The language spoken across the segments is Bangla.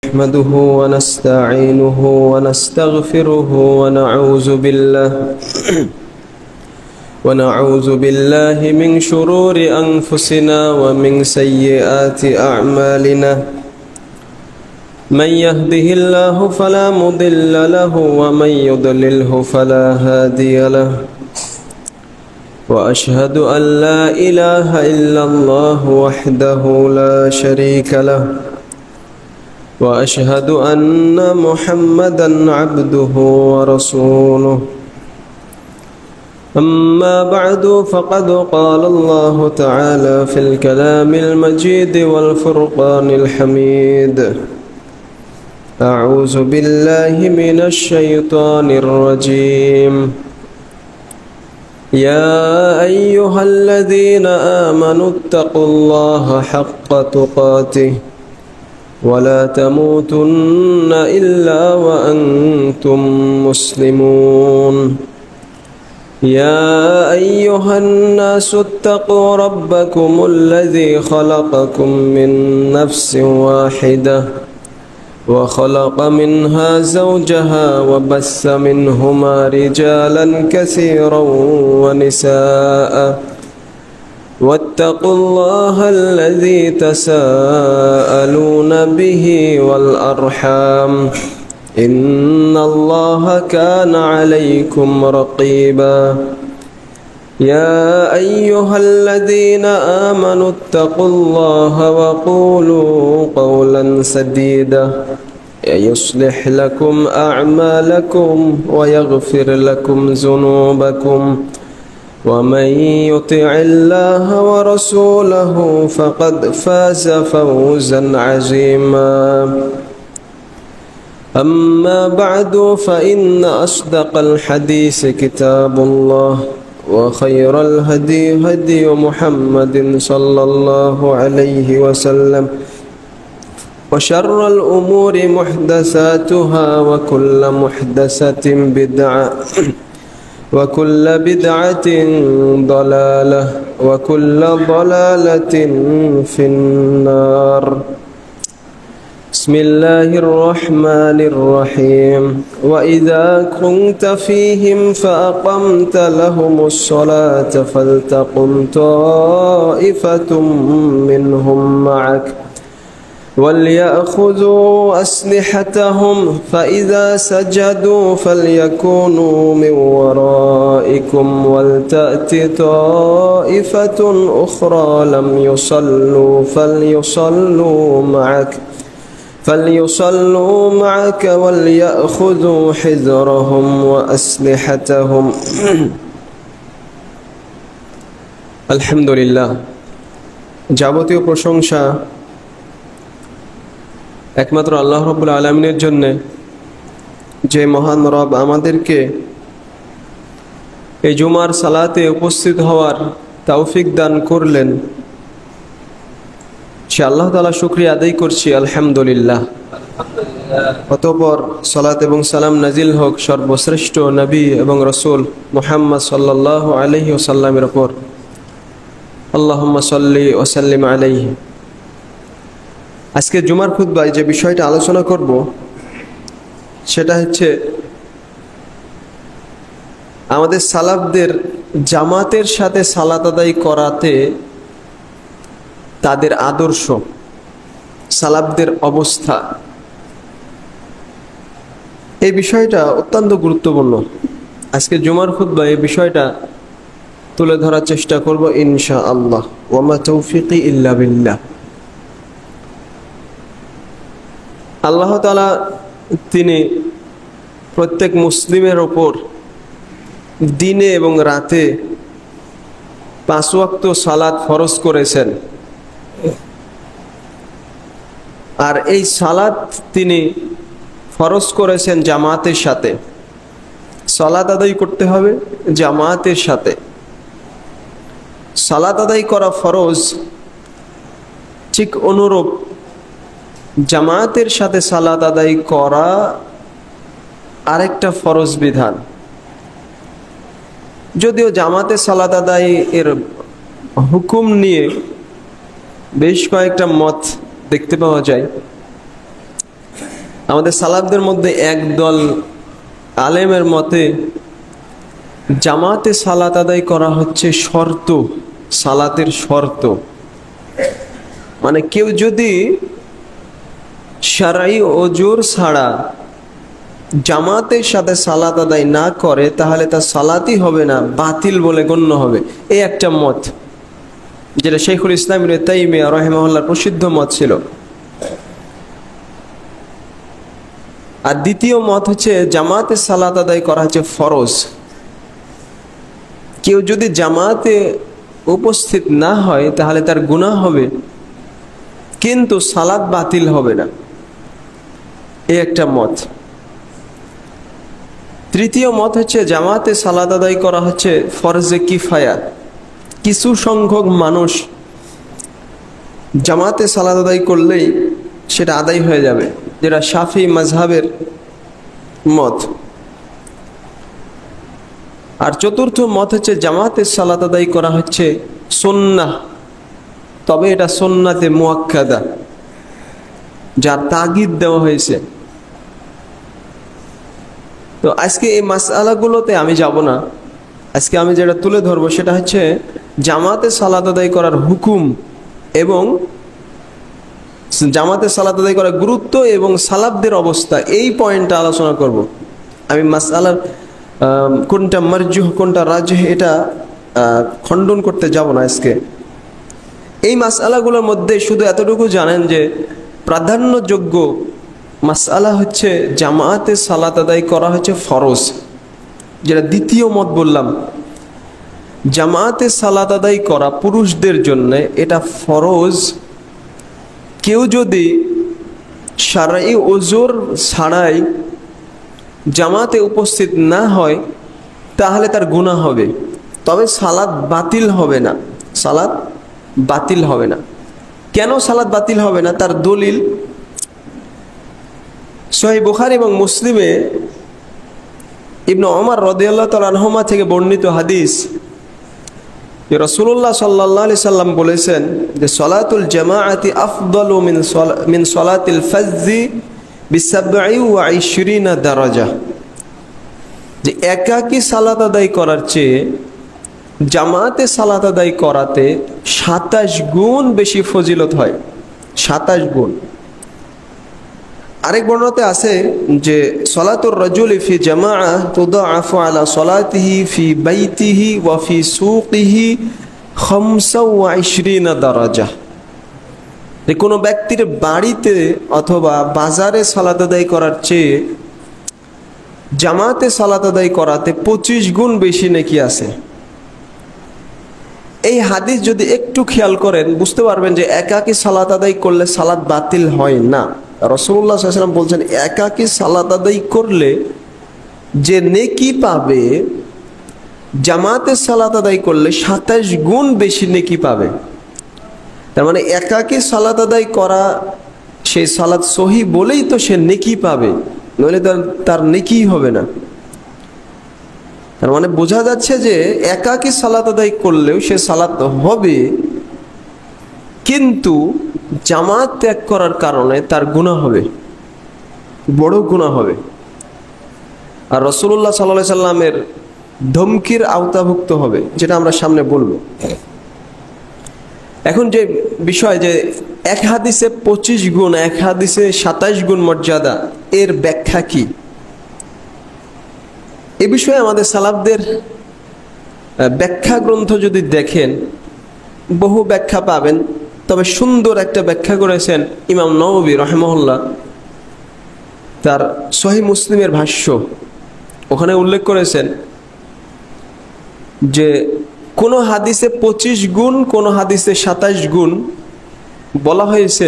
نحمده ونستعينه ونستغفره ونعوذ بالله من شرور أنفسنا ومن سيئات أعمالنا. من يهده الله فلا مضل له ومن يضلله فلا هادي له. وأشهد أن لا إله إلا الله وحده لا شريك له. وأشهد أن محمدًا عبده ورسوله. أما بعد فقد قال الله تعالى في الكلام المجيد والفرقان الحميد: أعوذ بالله من الشيطان الرجيم. يا أيها الذين آمنوا اتقوا الله حق تقاته ولا تموتن إلا وأنتم مسلمون. يا أيها الناس اتقوا ربكم الذي خلقكم من نفس واحدة وخلق منها زوجها وبث منهما رجالا كثيرا ونساء. واتقوا الله الذي تساءلون به والأرحام إن الله كان عليكم رقيبا. يا أيها الذين آمنوا اتقوا الله وقولوا قولا سديدا يصلح لكم أعمالكم ويغفر لكم ذنوبكم. ومن يطع الله ورسوله فقد فاز فوزا عظيما. أما بعد فإن أصدق الحديث كتاب الله وخير الهدي هدي محمد صلى الله عليه وسلم وشر الأمور محدثاتها وكل محدثة بدعة وكل بدعة ضلالة وكل ضلالة في النار. بسم الله الرحمن الرحيم. وإذا كنت فيهم فأقمت لهم الصلاة فلتقم طائفة منهم معك وليأخذوا أسلحتهم فإذا سجدوا فليكونوا من ورائكم ولتأت طائفة أخرى لم يصلوا فليصلوا معك وليأخذوا حذرهم وأسلحتهم. আলহামদুলিল্লাহ, যাবতীয় প্রশংসা একমাত্র আল্লাহ রাব্বুল আলামিনের জন্য, যে মহান রব আমাদেরকে এই জুমার সালাতে উপস্থিত হওয়ার তৌফিক দান করলেন। সে আল্লাহ তাআলা শুকরিয়া আদায় করছি, আলহামদুলিল্লাহ। অতঃপর সালাত এবং সালাম নাজিল হোক সর্বশ্রেষ্ঠ নবী এবং রাসূল মুহাম্মদ সাল্লাল্লাহু আলাইহি ওয়াসাল্লামের উপর। আল্লাহুম্মা সাল্লি ওয়া সাল্লিম আলাইহি। আজকে জুমার খুতবায় যে বিষয়টা আলোচনা করব সেটা হচ্ছে আমাদের সালাফদের জামাতের সাথে সালাত আদায় করাতে তাদের আদর্শ, সালাফদের অবস্থা। এই বিষয়টা অত্যন্ত গুরুত্বপূর্ণ। আজকে জুমার খুতবায় এই বিষয়টা তুলে ধরার চেষ্টা করব ইনশাআল্লাহ। ওয়া মা তৌফিকি ইল্লা বিল্লাহ। আল্লাহ তাআলা তিনি প্রত্যেক মুসলিমের ওপর দিনে এবং রাতে 5 ওয়াক্ত সালাত ফরজ করেছেন। আর এই সালাত তিনি ফরজ করেছেন জামাতের সাথে। সালাত আদায় করতে হবে জামাতের সাথে। সালাত আদায় করা ফরজ, ঠিক অনুরূপ জামাতের সাথে সালাত আদায় করা আরেকটা ফরজ বিধান। যদিও জামাতে সালাত আদায় এর হুকুম নিয়ে বেশ কয়েকটা মত দেখতে পাওয়া যায়। আমাদের সালাফদের মধ্যে একদল আলেমের মতে জামাতে সালাত আদায় করা হচ্ছে শর্ত, সালাতের শর্ত। মানে কেউ যদি শারঈ ওজোর ছাড়া জামাতের সাথে সালাত আদায় না করে তাহলে তার সালাতই হবে না, বাতিল বলে গণ্য হবে। এই একটা মত, যেটা শাইখুল ইসলাম ইবনে তাইমিয়া রাহিমাহুল্লাহর প্রসিদ্ধ মত ছিল। আর দ্বিতীয় মত হচ্ছে জামাতে সালাত আদায় করা হচ্ছে ফরজ। কেউ যদি জামাতে উপস্থিত না হয় তাহলে তার গুনাহ হবে, কিন্তু সালাত বাতিল হবে না। এই একটা মত। তৃতীয় মত হচ্ছে জামাতে সালাত আদায় করা হচ্ছে ফরজে কিফায়া। কিছু সংখ্যক মানুষ জামাতে সালাত আদায় করলেই সেটা আদায় হয়ে যাবে, যেটা শাফি মাযহাবের মত। আর চতুর্থ মত হচ্ছে জামাতে সালাত আদায় করা হচ্ছে সুন্নাহ, তবে এটা সুন্নাতে মুআক্কাদা, যার তাগিদ দেওয়া হয়েছে। তো আজকে এই মাসআলাগুলোতে আমি যাব না। আজকে আমি যেটা তুলে ধরবো সেটা হচ্ছে জামাতে সালাত আদায় করার হুকুম এবং জামাতে সালাত আদায় করার গুরুত্ব এবং সালাফদের অবস্থা। এই পয়েন্টটা আলোচনা করব। আমি মাসআলার কোনটা মারজুহ কোনটা রাজহ এটা খণ্ডন করতে যাব না আজকে। এই মাসআলাগুলোর মধ্যে শুধু এতটুকু জানেন যে প্রাধান্যযোগ্য মাসআলা হচ্ছে জামাতে সালাত আদায় করা হচ্ছে ফরজ, যেটা দ্বিতীয় মত বললাম। জামাতে সালাত আদায় করা পুরুষদের জন্য এটা ফরজ। কেউ যদি শারঈ ওজর ছাড়াই জামাতে উপস্থিত না হয় তাহলে তার গুনাহ হবে, তবে সালাত বাতিল হবে না। সালাত বাতিল হবে না। কেন সালাত বাতিল হবে না তার দলিল সহিহ বুখারী এবং মুসলিমে ইবনে ওমর রাদিয়াল্লাহু তাআলা আনহুমা থেকে বর্ণিত হাদিস, যে রাসূলুল্লাহ সাল্লাল্লাহু আলাইহি সাল্লাম বলেছেন যে সালাতুল জামাআতি আফদালু মিন সালাতিল ফাজরি বি27 দারাজা। যে একাকী সালাত আদায় করার চেয়ে জামাতে সালাত আদায় করাতে 27 গুণ বেশি ফজিলত হয়। 27 গুণ। আরেক বর্ণনাতে আছে যে সালাতুর রাজুলি ফি জামাআহ তুদাআফু আলা সালাতিহি ফি বাইতিহি ওয়া ফি সুকিহি 25 দারাজা। যে কোনো ব্যক্তির বাড়িতে অথবা বাজারে সালাত আদায় করার চেয়ে জামাতে সালাত আদায় করাতে 25 গুণ বেশি নেকি আছে। এই হাদিস যদি একটু খেয়াল করেন বুঝতে পারবেন যে একাকী সালাত আদায় করলে সালাত বাতিল হয় না। রাসূলুল্লাহ সাল্লাল্লাহু আলাইহি ওয়াসাল্লাম বলছেন একাকী সালাত আদায় করলে যে নেকি পাবে জামাতে সালাত আদায় করলে 27 গুণ বেশি নেকি পাবে। তার মানে একাকী সালাত আদায় করা সেই সালাত সহি বলেই তো সে নেকি পাবে, নইলে তার নেকি হবে না। তার মানে বোঝা যাচ্ছে যে একাকী সালাত আদায় করলেও সে সালাত হবে, কিন্তু জামাত ত্যাগ করার কারণে তার গুনাহ হবে, বড় গুনাহ হবে। আর রাসূলুল্লাহ সাল্লাল্লাহু আলাইহি সাল্লামের ধমকির আওতাভুক্ত হবে, যেটা আমরা সামনে বলবো। এখন যে বিষয় যে এক হাদিসে 25 গুণ, এক হাদিসে 27 গুণ মর্যাদা, এর ব্যাখ্যা কি? এ বিষয়ে আমাদের সালাফদের ব্যাখ্যা গ্রন্থ যদি দেখেন বহু ব্যাখ্যা পাবেন, তবে সুন্দর একটা ব্যাখ্যা করেছেন ইমাম নববী রাহিমাহুল্লাহ তার সহিহ মুসলিমের ভাষ্য। ওখানে উল্লেখ করেছেন যে কোন হাদিসে 25 গুণ, কোন হাদিসে 27 গুণ বলা হয়েছে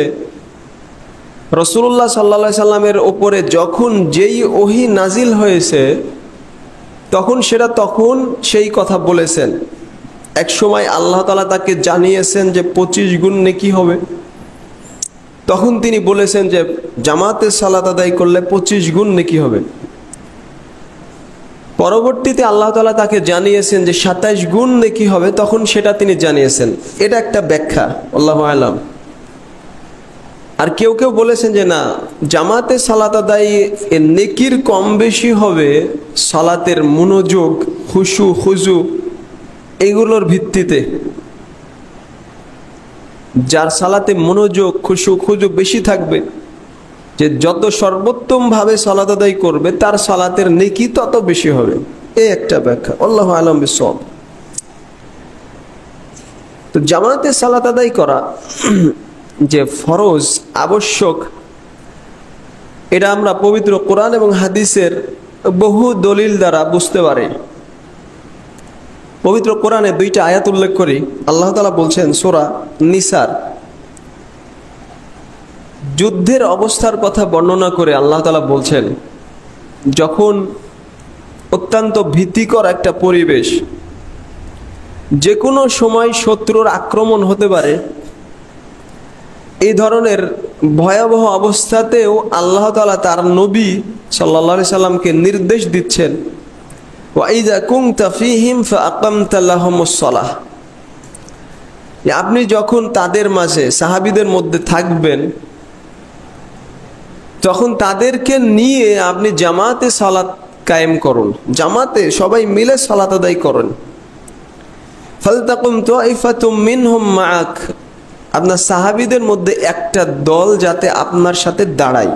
রাসূলুল্লাহ সাল্লাল্লাহু আলাইহি সাল্লামের উপরে যখন যেই ওহী নাজিল হয়েছে তখন সেই কথা বলেছেন। এক সময় আল্লাহ তাআলা তাকে জানিয়েছেন যে 25 গুণ নেকি হবে, তখন তিনি বলেছেন যে জামাতে সালাত আদায় করলে 25 গুণ নেকি হবে। পরবর্তীতে আল্লাহ তাআলা তাকে জানিয়েছেন যে 27 গুণ নেকি হবে, তখন সেটা তিনি জানিয়েছেন। এটা একটা ব্যাখ্যা, আল্লাহু আ'লাম। আর কেউ কেউ বলেছেন যে না, জামাতে সালাত আদায় এর নেকির কম বেশি হবে সালাতের মনোযোগ, খুশু খুজু এগুলোর ভিত্তিতে। যার সালাতে মনোযোগ, খুশু খুজু বেশি থাকবে, যে যত সর্বোত্তম ভাবে সালাত আদায় করবে তার সালাতের নেকি তত বেশি হবে, এই একটা ব্যাখ্যা। আল্লাহু আ'লাম বিসওয়াব। তো জামাতে সালাত আদায় করা যে ফরজ, আবশ্যক, এটা আমরা পবিত্র কোরআন এবং হাদিসের বহু দলিল দ্বারা বুঝতে পারি। পবিত্র কোরআনে দুইটা আয়াত উল্লেখ করি। আল্লাহ তাআলা বলছেন সূরা নিসার যুদ্ধের অবস্থার কথা বর্ণনা করে আল্লাহ তাআলা বলছেন, যখন অত্যন্ত ভীতিকর একটা পরিবেশ, যে কোনো সময় শত্রুর আক্রমণ হতে পারে, এই ধরনের ভয়াবহ অবস্থাতেও আল্লাহ তাআলা তার নবী সাল্লাল্লাহু আলাইহি সাল্লামকে নির্দেশ দিচ্ছেন, ওয়াইযা কুনতা ফীহিম ফাআকামতা লাহুমুস সালাহ, আপনি যখন তাদের মাঝে, সাহাবীদের মধ্যে থাকবেন, তখন তাদেরকে নিয়ে আপনি জামাতে সালাত কায়েম করুন, জামাতে সবাই মিলে সালাত আদায় করেন। ফালতাকুম তাইফাতুম মিনহুম মাআক, আপনার সাহাবীদের মধ্যে একটা দল যাতে আপনার সাথে দাঁড়ায়।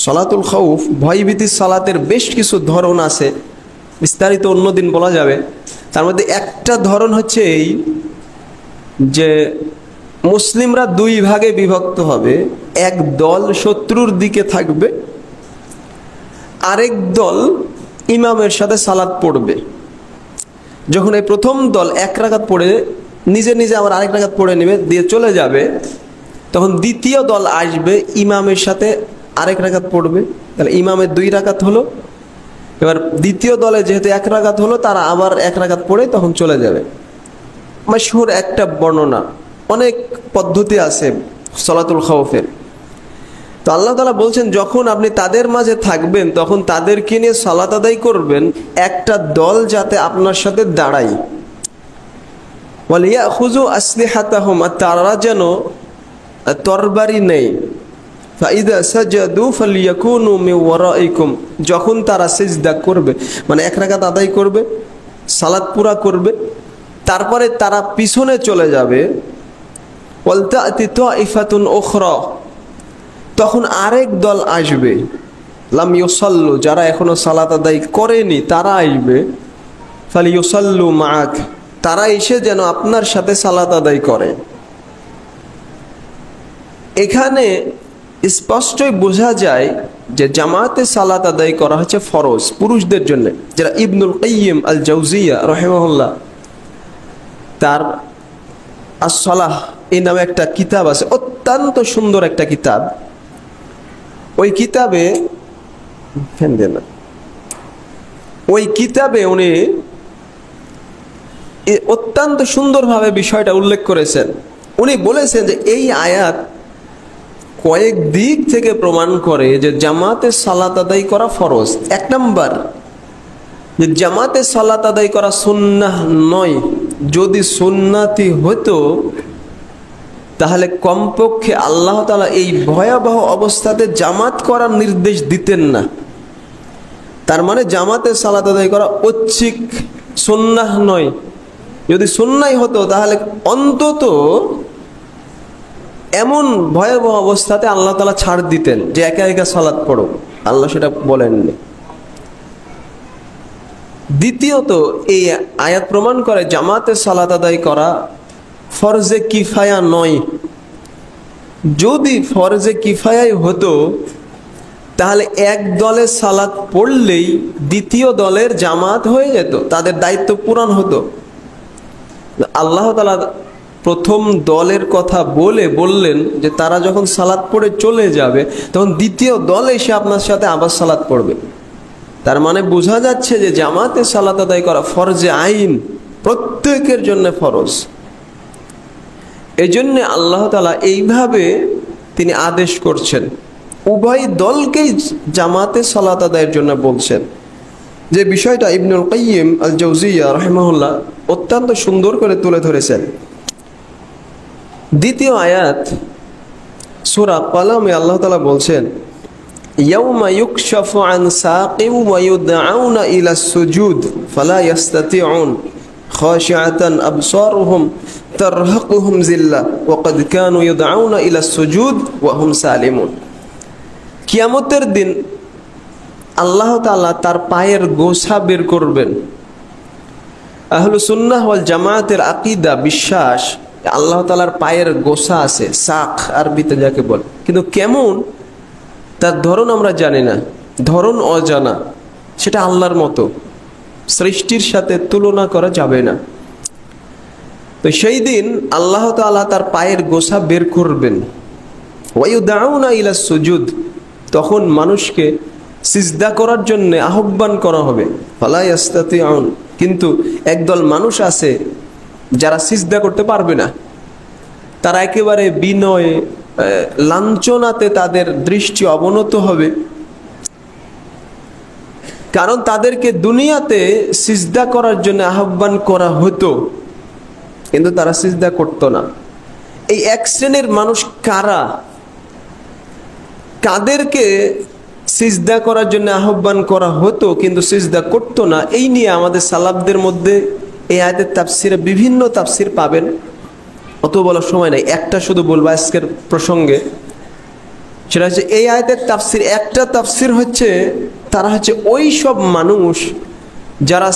সালাতুল খাউফ, ভয়ভীতির সালাতের বেশ কিছু ধরন আছে, বিস্তারিত অন্যদিন বলা যাবে। তার মধ্যে একটা ধরন হচ্ছে এই যে মুসলিমরা দুই ভাগে বিভক্ত হবে, এক দল শত্রুর দিকে থাকবে, আরেক দল ইমামের সাথে সালাত পড়বে। যখন এই প্রথম দল এক রাকাত পড়ে নিজে নিজে আবার আরেক রাকাত পড়ে নেবে, দিয়ে চলে যাবে, তখন দ্বিতীয় দল আসবে, ইমামের সাথে আরেক রাকাত পড়বে। তাহলে ইমামের দুই রাকাত হলো। এবার দ্বিতীয় দলে যেহেতু এক রাকাত হলো, তারা আবার এক রাকাত পড়ে তখন চলে যাবে। মাশহুর একটা বর্ণনা, অনেক পদ্ধতি আছে সালাতুল খাউফের। তো আল্লাহ তাআলা বলছেন, যখন আপনি তাদের মাঝে থাকবেন তখন তাদেরকে নিয়ে সালাত আদায় করবেন, একটা দল যাতে আপনার সাথে দাঁড়ায়। ওয়ালিয়াখুযু আসলিহাতাহুম, তারা যেন তরবারি নেই। ফাইদা সাজাদু ফালিয়াকুনু মিন ওয়ারাইকুম, যখন তারা সিজদা করবে, মানে এক রাকাত আদায় করবে, সালাত পুরা করবে, তারপরে তারা পিছনে চলে যাবে। ওয়ালতাতি তাইফাতুন উখরা, তখন আরেক দল আসবে, লাম ইউসাল্লু, যারা এখনো সালাত আদায় করেনি তারা আসবে। ফালিয়ুসাল্লু মাআক, তারা এসে যেন আপনার সাথে সালাত আদায় করে। এখানে স্পষ্টই বোঝা যায় যে জামাতে সালাত আদায় করা হচ্ছে ফরজ পুরুষদের জন্য, যেটা ইবনুল কাইয়িম আল জাওজিয়া রাহিমাহুল্লাহ তার আস-সালাহ এই নামে একটা কিতাব আছে, অত্যন্ত সুন্দর একটা কিতাব। ওই কিতাবে উনি অত্যন্ত সুন্দরভাবে বিষয়টা উল্লেখ করেছেন। উনি বলেছেন যে এই আয়াত কয়েক দিক থেকে প্রমাণ করে যে জামাতে সালাত আদায় করা ফরজ। এক নাম্বার, যে জামাতে সালাত আদায় করা সুন্নাহ নয়। যদি সুন্নাতি হতো তাহলে কমপক্ষে আল্লাহ তাআলা এই ভয়াবহ অবস্থাতে জামাত করার নির্দেশ দিতেন না। তার মানে জামাতে সালাত আদায় করা ঐচ্ছিক, সুন্নাহ নয়। যদি সুন্নাহ হতো তাহলে অন্তত এমন ভয়াবহ অবস্থাতে আল্লাহ তাআলা ছাড় দিতেন যে একা একা সালাত পড়ো, আল্লাহ সেটা বলেননি। দ্বিতীয়ত, এই আয়াত প্রমাণ করে জামাতে সালাত আদায় করা ফরজে কিফায়া নয়। যদি ফরজে কিফায়াই হতো তাহলে এক দলের সালাত পড়লেই দ্বিতীয় দলের জামাত হয়ে যেত, তাদের দায়িত্ব পূরণ হতো। আল্লাহ তাআলা প্রথম দলের কথা বললেন যে তারা যখন সালাত পড়ে চলে যাবে তখন দ্বিতীয় দল এসে আপনার সাথে আবার সালাত পড়বে। তার মানে বোঝা যাচ্ছে যে জামাতে সালাত আদায় করা ফরজে আইন, প্রত্যেকের জন্য ফরজ। এই জন্য আল্লাহ তাআলা এইভাবে তিনি আদেশ করছেন, উভয় দলকেই জামাতে সালাত আদায়ের জন্য বলছেন। যে বিষয়টা ইবনুল কাইয়িম আল জাওজিয়া রাহিমাহুল্লাহ অত্যন্ত সুন্দর করে তুলে ধরেছেন। দ্বিতীয় আয়াত সূরা কলমে আল্লাহ তাআলা বলছেন, ইয়াউমা ইউকশাফু আন সাকিম ওয়া ইউদআউনা ইলা সুজুদ ফালা ইস্তাতিউন খাশিআতান আবসারুহুম তারহাকুহুম যিল্লা ওয়া ক্বাদ কানু ইউদআউনা ইলা সুজুদ ওয়া হুম সালিমুন। কিয়ামতের দিন আল্লাহ তাআলা তার পায়ের গোছা বের করবেন। আহলুস সুন্নাহ ওয়াল জামায়াতের আকীদা, বিশ্বাস, আল্লাহ তাআলার পায়ের গোছা আছে, সাক আরবিতে যাকে বলে, কিন্তু কেমন তার ধরন আমরা জানি না, ধরন অজানা, সেটা আল্লাহর মতো, সৃষ্টির সাথে তুলনা করা যাবে না। তো সেই দিন আল্লাহ তাআলা তার পায়ের গোছা বের করবেন। ওয়ায়ুদাউনা ইলা সুজুদ, তখন মানুষকে সিজদা করার জন্য আহ্বান করা হবে। ফালা ইস্তাতিউন, কিন্তু একদল মানুষ আছে যারা সিজদা করতে পারবে না। তারা একেবারে বিনয় লাঞ্ছনাতে তাদের দৃষ্টি অবনত হবে, কারণ তাদেরকে দুনিয়াতে সিজদা করার জন্য আহ্বান করা হতো, কিন্তু তারা সিজদা করতো না। এই এক শ্রেণীর মানুষ কারা? কাদেরকে সিজদা করার জন্য আহ্বান করা হতো কিন্তু সিজদা করতো না? এই নিয়ে আমাদের সালাফদের মধ্যে এই আয়াতের তাফসিরে বিভিন্ন তাফসির পাবেন, অত বলার সময় নাই। একটা শুধু বলবো আজকের প্রসঙ্গে, সেটা হচ্ছে এই আয়াতের তাফসির, একটা তাফসির হচ্ছে তারা হচ্ছে ওই সব মানুষ যারা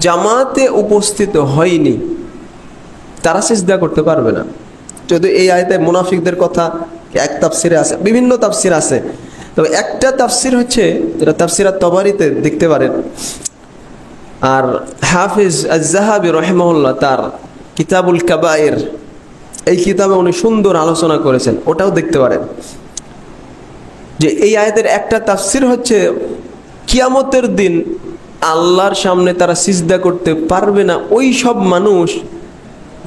জামাতে উপস্থিত হয়নি, তারা সিজদা করতে পারবে না। যদি এই আয়াতে মুনাফিকদের কথা এক তাফসিরে আছে, বিভিন্ন তাফসির আছে, তবে একটা তাফসির হচ্ছে, যেটা তাফসির আত-তাবারিতে দেখতে পারেন, আর হাফিজ আয-যাহাবী রাহিমাহুল্লাহ তার কিতাবুল কাবায়ের এই কিতাবে উনি সুন্দর আলোচনা করেছেন, ওটাও দেখতে পারেন। যে এই আয়াতের একটা তাফসির হচ্ছে কিয়ামতের দিন আল্লাহর সামনে তারা সিজদা করতে পারবে না ওই সব মানুষ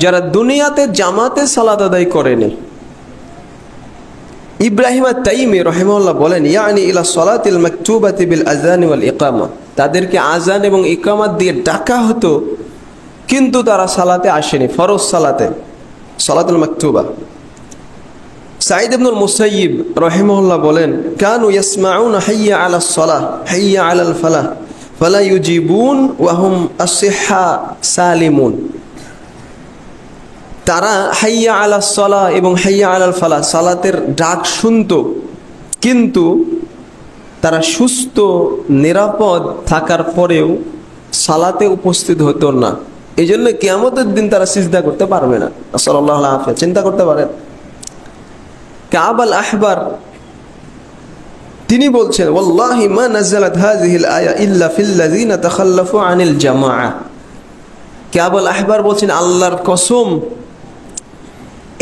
যারা দুনিয়াতে জামাতে সালাত আদায় করেনি। ইব্রাহিম আত-তাইমি রাহিমাহুল্লাহ বলেন, ইয়ানি ইলা সালাতিল মাকতুবাতি বিল আযান ওয়াল ইকামা, তাদেরকে আযান এবং ইকামাত দিয়ে ডাকা হতো কিন্তু তারা সালাতে আসেনি, ফরজ সালাতে, সালাতুল মাকতুবা। সাঈদ ইবনুল মুসাইয়িব রাহিমাহুল্লাহ বলেন, কানু ইয়াসমাউনা হাইয়া আলাস সালাহ হাইয়া আলাল ফালাহ ফালা ইউজিবুন ওয়া হুম আসিহা সালিমুন। তারা হাইয়া আলাস সালাহ এবং হাইয়া আলাল ফালাহ সালাতের ডাক শুনতো, কিন্তু তারা সুস্থ নিরাপদ থাকার পরেও সালাতে উপস্থিত হতো না। এই জন্য কিয়ামতের দিন তারা সিজদা করতে পারবে না। নাসাল্লাল্লাহু আল আফিয়া। চিন্তা করতে পারেন, কাব আল আহবার তিনি বলছেন, ওয়াল্লাহি মা নাযালাত হাযিহিল আয়া ইল্লা ফিল লাযিনা তাখাল্লাফু আনিল জামাআ। কাব আল আহবার বলছেন, আল্লাহর কসম,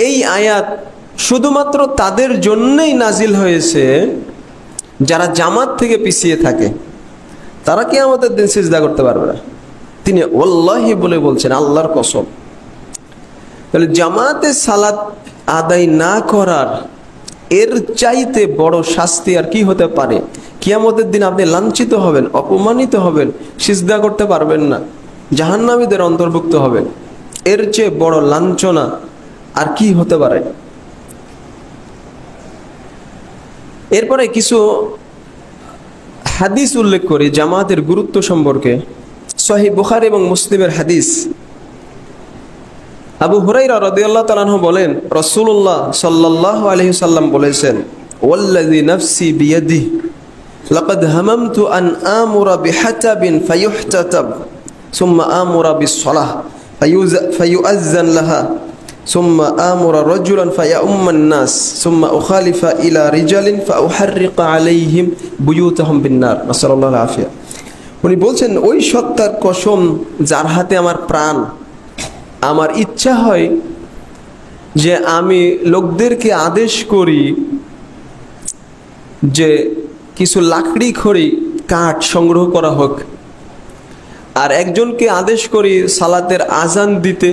এই আয়াত শুধুমাত্র তাদের জন্যই নাজিল হয়েছে যারা জামাত থেকে পিছিয়ে থাকে, তারা কিয়ামতের দিন সিজদা করতে পারবে না। তিনি ওয়াল্লাহি বলে বলছেন, আল্লাহর কসম। তাহলে জামাতে সালাত আদায় না করার এর চাইতে বড় শাস্তি আর কি হতে পারে? কিয়ামতের দিন আপনি লাঞ্ছিত হবেন, অপমানিত হবেন, সিজদা করতে পারবেন না, জাহান্নামীদের অন্তর্ভুক্ত হবেন। এর চেয়ে বড় লাঞ্ছনা আর কি হতে পারে? এরপরে কিছু হাদিস উল্লেখ করি জামাতের গুরুত্ব সম্পর্কে। সহিহ বুখারী এবং মুসলিমের হাদিস। আবু হুরায়রা রাদিয়াল্লাহু তাআলা আনহু বলেন, রাসূলুল্লাহ সাল্লাল্লাহু আলাইহি সাল্লাম বলেছেন, ওয়াল্লাযী নাফসি বিয়াদিহি লাকাদ হামামতু আন আমুরা বিহাতাবিন ফায়ুহতাতাব সুম্মা আমুরা বিস-সালাহ ফায়ুআযান লাহা সুম্মা আমুরা রাজুলান ফায়াউম্মান নাস সুম্মা উখালিফা ইলা রিজালিন ফাউহাররিকা আলাইহিম বুয়ুতাহুম বিন-নার। নাসাল্লাল্লাহু আল-আফিয়া। উনি বলছেন, ওই সত্তার কসম যার হাতে আমার প্রাণ, আমার ইচ্ছা হয় যে আমি লোকদেরকে আদেশ করি যে কিছু লাকড়ি খড়ি কাঠ সংগ্রহ করা হোক, আর একজনকে আদেশ করি সালাতের আজান দিতে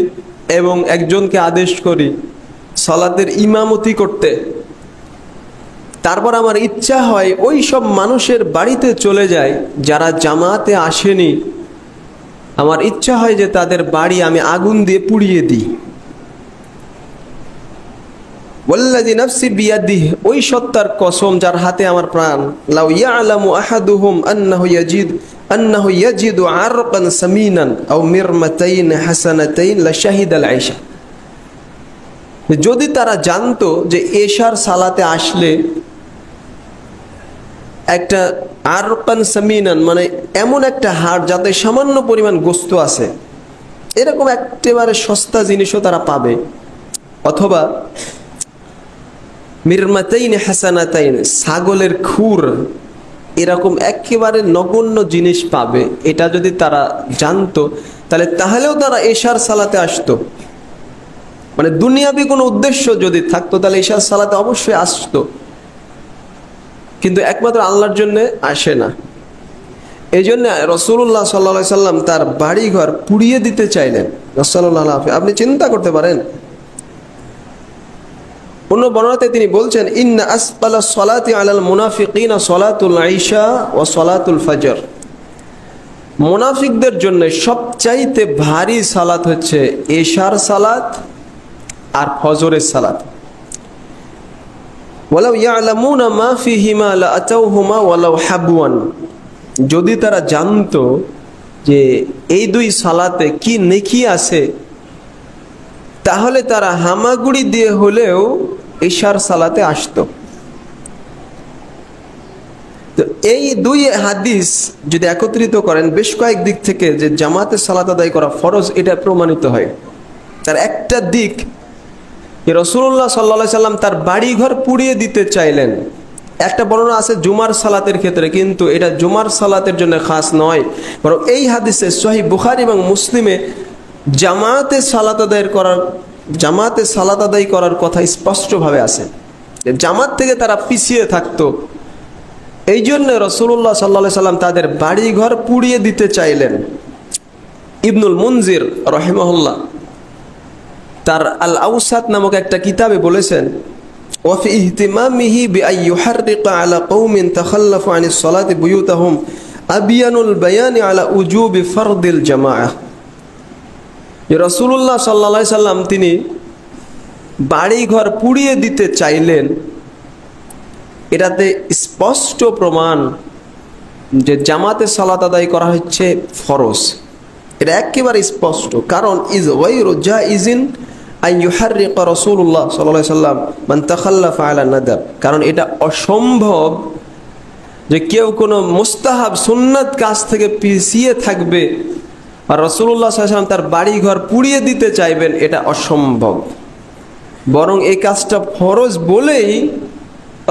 এবং একজনকে আদেশ করি সালাতের ইমামতি করতে। তারপর আমার ইচ্ছা হয় ওই সব মানুষের বাড়িতে চলে যায় যারা জামাতে আসেনি, আমার ইচ্ছা হয় যে তাদের বাড়ি আমি আগুন দিয়ে পুড়িয়ে দিই। ওয়াল্লাযী নাফসি বিয়াদিহি, ওই সত্তার কসম যার হাতে আমার প্রাণ, লাউ ইয়ালামু আহাদুহুম আন্নাহু ইয়াজিদু আরকান সামিনান আও মিরমাতাইন হাসানাতাইন লাশাহিদাল আইশা। যদি তারা জানতো যে এশার সালাতে আসলে একটা আরকান সামিনান মানে এমন একটা হাড় যাতে সামান্য পরিমাণ গোস্ত আছে, এরকম একেবারে সস্তা জিনিসও তারা পাবে, অথবা মিরমাতাইন হাসানাতাইন ছাগলের খুর এরকম একেবারে নগণ্য জিনিস পাবে, এটা যদি তারা জানতো তাহলেও তারা এশার সালাতে আসতো। মানে দুনিয়াবি কোনো উদ্দেশ্য যদি থাকতো তাহলে এশার সালাতে অবশ্যই আসতো, কিন্তু একমাত্র আল্লাহর জন্য আসে না। এই জন্য রাসূলুল্লাহ সাল্লাল্লাহু আলাইহি সাল্লাম তার বাড়িঘর পুড়িয়ে দিতে চাইলেন। রাসূলুল্লাহ, আপনি চিন্তা করতে পারেন, অন্য বর্ণনাতে তিনি বলছেন, ইন্না আসকালা সলাতি আলাল মুনাফিকিনা সলাতুল আইশা ওয়া সলাতুল ফজর। মুনাফিকদের জন্য সবচাইতে ভারী সালাত হচ্ছে এশার সালাত আর ফজরের সালাত। ওয়ালাউ ইয়ালামুনা মা ফিহিমা লাআতাউহুমা ওয়ালাউ হাবওয়ান, যদি তারা জানতো যে এই দুই সালাতে কি নেকি আছে তাহলে তারা হামাগুড়ি দিয়ে হলেও এশার সালাতে আসতো। তো এই দুই হাদিস যদি একত্রিত করেন বেশ কয়েক দিক থেকে যে জামাতে সালাত আদায় করা ফরজ, এটা প্রমাণিত হয়। তার একটা দিক, রাসূলুল্লাহ সাল্লাল্লাহু আলাইহি সাল্লাম তার বাড়িঘর পুড়িয়ে দিতে চাইলেন। একটা বর্ণনা আছে জুমার সালাতের ক্ষেত্রে, কিন্তু এটা জুমার সালাতের জন্য খাস নয়, বরং এই হাদিসে সহিহ বুখারী এবং মুসলিমে জামাতে সালাত আদায় করার কথা স্পষ্টভাবে আছে। জামাত থেকে তারা পিছিয়ে থাকতো, এই জন্য রাসূলুল্লাহ সাল্লাল্লাহু আলাইহি সাল্লাম তাদের বাড়িঘর পুড়িয়ে দিতে চাইলেন। ইবনুল মুনজির রাহিমাহুল্লাহ তার আল আউসাত নামক একটা কিতাবে বলেছেন, ওয়া ফি ইহতিমামিহি বিআন ইউহাররিকা আলা কওমিন তাখাল্লাফু আনিস সালাতি বুয়ুতাহুম আবিয়ানুল বায়ানি আলা উজুবি ফরদিল জামাআহ। রাসূলুল্লাহ সাল্লাল্লাহু আলাইহি সাল্লাম তিনি বাড়িঘর পুড়িয়ে দিতে চাইলেন, এটাতে স্পষ্ট প্রমাণ যে জামাতে সালাত আদায় করা হচ্ছে ফরজ। এটা একেবারে স্পষ্ট, কারণ ইজ গায়রু জাইজিন আন ইউহাররিকা রাসূলুল্লাহ সাল্লাল্লাহু আলাইহি সাল্লাম মান তাখাল্লাফা আলা নাদাব, কারণ এটা অসম্ভব যে কেউ কোনো মুস্তাহাব সুন্নাত কাজ থেকে পিছিয়ে থাকবে আর রাসূলুল্লাহ সাল্লাল্লাহু আলাইহি সাল্লাম তার বাড়িঘর পুড়িয়ে দিতে চাইবেন, এটা অসম্ভব। বরং এই কাজটা ফরজ বলেই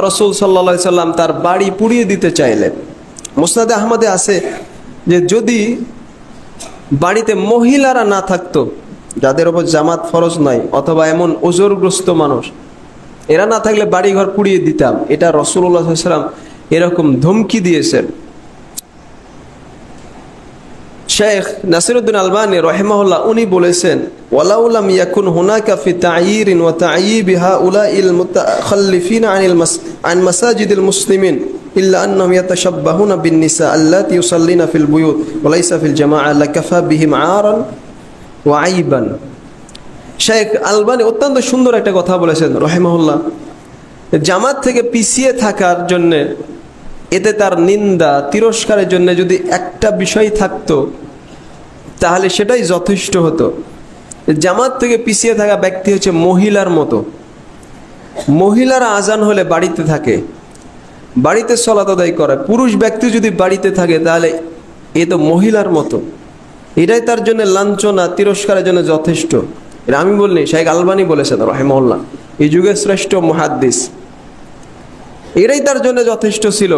রাসূল সাল্লাল্লাহু আলাইহি সাল্লাম তার বাড়ি পুড়িয়ে দিতে চাইলেন। মুসনাদে আহমদে আছে যে যদি বাড়িতে মহিলারা না থাকতো, যাদের উপর জামাত ফরজ নয়, অথবা এমন ওজরগ্রস্ত মানুষ, এরা না থাকলে বাড়িঘর পুড়িয়ে দিতাম, এটা রাসূলুল্লাহ সাল্লাল্লাহু আলাইহি সাল্লাম এরকম ধমকি দিয়েছেন। শেখ নাসিরউদ্দিন আলবানী রাহিমাহুল্লাহ উনি বলেছেন, ওয়ালাউ লাম ইয়াকুন হুনাকা ফি তা'য়িরিন ওয়া তা'য়িবি হাউলাইল মুতাখাল্লিফিনা আন মাসাজিদিল মুসলিমিন ইল্লা আন্নাহুম ইয়াতাশাব্বাহুনা বিন নিসা আল্লাতী ইউসাল্লিনা ফিল বুয়ুত ওয়া লাইসা ফিল জামাআহ লাকাফা বিহিম আরান ওয়া আইবান। শেখ আলবানী অত্যন্ত সুন্দর একটা কথা বলেছেন রাহিমাহুল্লাহ, জামাত থেকে পিছিয়ে থাকার জন্য, এতে তার নিন্দা তিরস্কারের জন্য যদি একটা বিষয় থাকতো তাহলে সেটাই যথেষ্ট হতো। জামাত থেকে পিছিয়ে থাকা ব্যক্তি হচ্ছে মহিলার মতো। মহিলারা আজান হলে বাড়িতে থাকে, বাড়িতে সালাত আদায় করে। পুরুষ ব্যক্তি যদি বাড়িতে থাকে তাহলে এ তো মহিলার মতো, এটাই তার জন্য লাঞ্ছনা তিরস্কারের জন্য যথেষ্ট। এটা আমি বলিনি, শেখ আলবানী বলেছেন রাহিমাহুল্লাহ, এই যুগের শ্রেষ্ঠ মুহাদ্দিস। এরাই তার জন্য যথেষ্ট ছিল।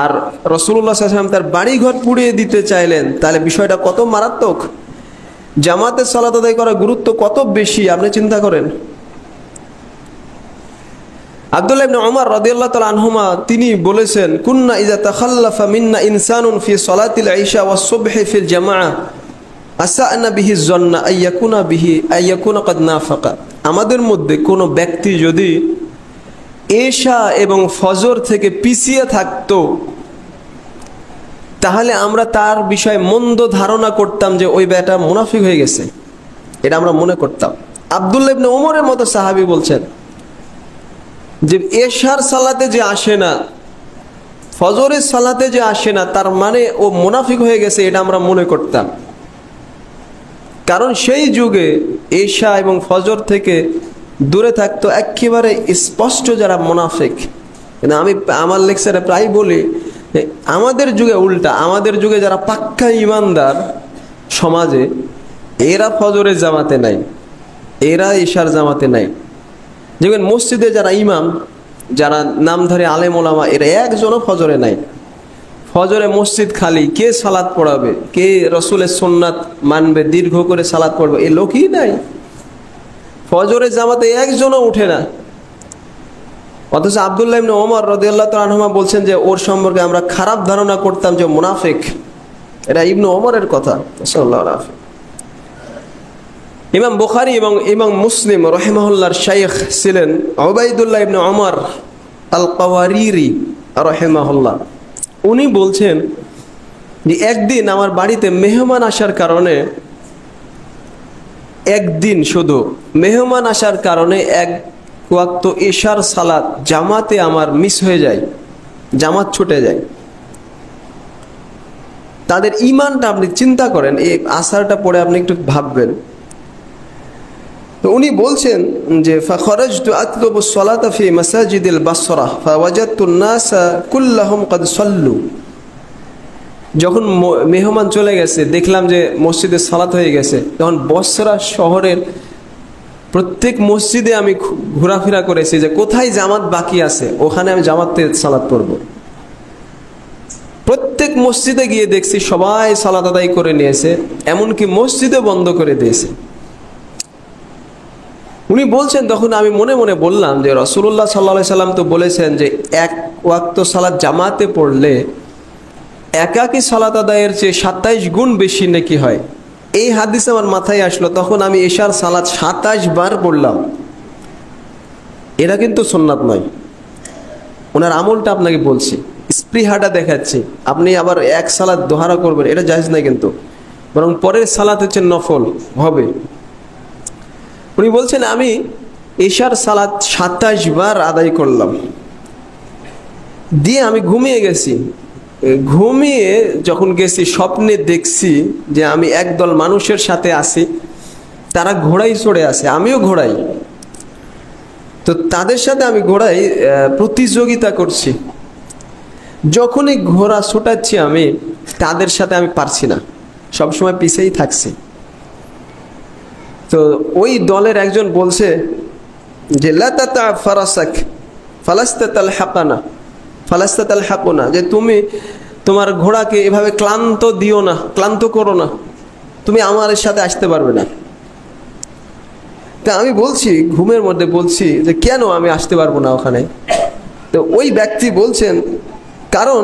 আর রাসূলুল্লাহ সাল্লাল্লাহু আলাইহি ওয়াসাল্লাম তার বাড়িঘর পুড়িয়ে দিতে চাইলেন, তাহলে বিষয়টা কত মারাত্মক। জামাতে সালাত আদায় করার গুরুত্ব কত বেশি আপনি চিন্তা করেন। আব্দুল্লাহ ইবনে ওমর রাদিয়াল্লাহু তাআলা আনহুমা তিনি বলেছেন, কুন্না ইযা তাখাল্লাফা মিন্না ইনসানুন ফি সালাতিল ইশা ওয়াস সুবহি ফিল জামাআহ আসা'না বিহি যন্না আইয়াকুনা ক্বাদ নাফাকা। আমাদের মধ্যে কোনো ব্যক্তি যদি এশা এবং ফজর থেকে পিছিয়ে থাকতো তাহলে আমরা তার বিষয়ে মন্দ ধারণা করতাম যে ওই বেটা মুনাফিক হয়ে গেছে, এটা আমরা মনে করতাম। আব্দুল্লাহ ইবনে ওমরের মতো সাহাবী বলছেন, যে এশার সালাতে যে আসে না, ফজরের সালাতে যে আসে না, তার মানে ও মুনাফিক হয়ে গেছে, এটা আমরা মনে করতাম। কারণ সেই যুগে এশা এবং ফজর থেকে দূরে থাকতো একেবারে স্পষ্ট যারা মুনাফিক। কিন্তু আমি আমার লেকচারে প্রায় বলি, আমাদের যুগে উল্টা, আমাদের যুগে যারা পাক্কা ইমানদার সমাজে, এরা ফজরের জামাতে নাই, এরা এশার জামাতে নাই। যেমন মসজিদে যারা ইমাম, যারা নামধারী আলেম ওলামা, এরা একজনও ফজরে নাই। ফজরে মসজিদ খালি, কে সালাত পড়াবে, কে রসুলের সুন্নাত মানবে, দীর্ঘ করে সালাত পড়বে, এ লোকই নাই। ফজরের জামাতে একজনও উঠে না। অথচ আব্দুল্লাহ ইবনে ওমর রাদিয়াল্লাহু তাআলা আনহুমা বলছেন যে ওর সম্পর্কে আমরা খারাপ ধারণা করতাম যে মুনাফিক। এটা ইবনে ওমরের কথা। সাল্লাল্লাহু আলাইহি। ইমাম বুখারী এবং ইমাম মুসলিম রাহিমাহুল্লাহর শাইখ ছিলেন উবাইদুল্লাহ ইবনে ওমর আল কাওয়ারিরি রাহিমাহুল্লাহ। উনি বলছেন যে একদিন আমার বাড়িতে মেহমান আসার কারণে, একদিন শুধু মেহমান আসার কারণে এক ওয়াক্ত এশার সালাত জামাতে আমার মিস হয়ে যায়, জামাত ছুটে যায়। তাদের ইমানটা আপনি চিন্তা করেন, এই আসারটা পড়ে আপনি একটু ভাববেন। তো উনি বলছেন যে ফাখরাজতু আতলুবু সলাতা ফি মাসাজিদিল বাসরা ফাওয়াজাদতু নাসা কুল্লাহুম ক্বাদ সাল্লু। যখন মেহমান চলে গেছে, দেখলাম যে মসজিদে সালাত হয়ে গেছে। তখন বসরা শহরের প্রত্যেক মসজিদে আমি ঘোরাফেরা করেছি যে কোথায় জামাত বাকি আছে, ওখানে আমি জামাতে সালাত পড়ব। প্রত্যেক মসজিদে গিয়ে দেখছি সবাই সালাত আদায় করে নিয়েছে, এমনকি মসজিদে বন্ধ করে দিয়েছে। উনি বলছেন তখন আমি মনে মনে বললাম যে রাসূলুল্লাহ সাল্লাল্লাহু আলাইহি সাল্লাম তো বলেছেন যে এক ওয়াক্ত সালাত জামাতে পড়লে একাকী সালাত আদায়ের চেয়ে 27 গুণ বেশি নেকি হয়। এই হাদিস আমার মাথায় আসলো, তখন আমি এশার সালাত 27 বার পড়লাম। এটা কিন্তু সুন্নাত নয়, ওনার আমলটা আপনাকে বলছি, স্পৃহাটা দেখাচ্ছি। আপনি আবার এক সালাত দোহারা করবেন, এটা জায়েজ নাই কিন্তু, বরং পরের সালাত হচ্ছে নফল হবে। উনি বলছেন আমি এশার সালাত 27 বার আদায় করলাম, দিয়ে আমি ঘুমিয়ে গেছি। ঘুমিয়ে যখন গেছি স্বপ্নে দেখছি যে আমি একদল মানুষের সাথে আছি, তারা ঘোড়ায় চড়ে আছে, আমিও ঘোড়াই। তো তাদের সাথে আমি ঘোড়ায় প্রতিযোগিতা করছি। যখনই ঘোড়া ছোটাচ্ছি আমি, তাদের সাথে আমি পারছি না, সবসময় পিছেই থাকছি। তো ওই দলের একজন বলছে যে লা তাতা ফারাসাক ফালাস্তাতাল হাকানা ফালাস্তাতাল হাকুনা, যে তুমি তোমার ঘোড়াকে এভাবে ক্লান্ত দিও না, ক্লান্ত করো না, তুমি আমার সাথে আসতে পারবে না। তা আমি বলছি, ঘুমের মধ্যে বলছি যে কেন আমি আসতে পারবো না ওখানে? তো ওই ব্যক্তি বলছেন কারণ